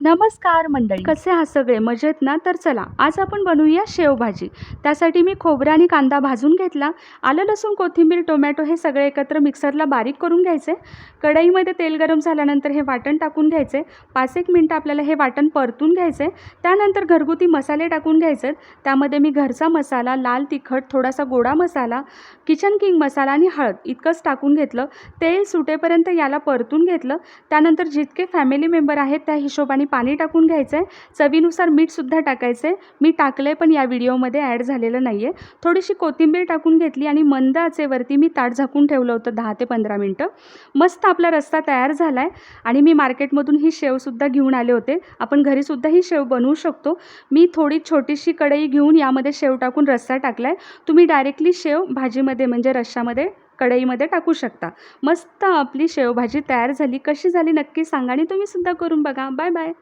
नमस्कार मंडळी, कसे आहात सगळे? मजेत ना? तर चला आज आपण बनवूया शेवभाजी. त्यासाठी मी खोबरं आणि कांदा भाजून घेतला. आलं, लसूण, कोथिंबीर, टोमॅटो हे सगळे एकत्र मिक्सरला बारीक करून घ्यायचे. कढईमध्ये तेल गरम झाल्यानंतर हे वाटण टाकून घ्यायचे. 5-1 मिनिटं आपल्याला हे वाटण परतून घ्यायचे. त्यानंतर घरगुती मसाले टाकून घ्यायचे. त्यामध्ये मी घरचा मसाला, लाल तिखट, थोडासा गोडा मसाला, किचन किंग मसाला आणि हळद इतकंच टाकून घेतलं. तेल सुटेपर्यंत याला परतून घेतलं. त्यानंतर जितके फॅमिली मेंबर आहेत त्या हिशोबाने पाणी टाकून घ्यायचं आहे. चवीनुसार मीठसुद्धा टाकायचं आहे. मी टाकलं आहे पण या व्हिडिओमध्ये ॲड झालेलं नाही आहे. थोडीशी कोथिंबीर टाकून घेतली आणि मंद आचेवरती मी ताट झाकून ठेवलं होतं 10 ते 15 मिनटं. मस्त आपला रस्सा तयार झाला आहे आणि मी मार्केटमधून ही शेवसुद्धा घेऊन आले होते. आपण घरीसुद्धा ही शेव बनवू शकतो. मी थोडी छोटीशी कढई घेऊन यामध्ये शेव टाकून रस्सा टाकला आहे. तुम्ही डायरेक्टली शेव भाजीमध्ये म्हणजे रश्श्यामध्ये कढईमध्ये टाकू शकता. मस्त आपली शेवभाजी तयार झाली. कशी झाली नक्की सांगा आणि तुम्हीसुद्धा करून बघा. Bye bye.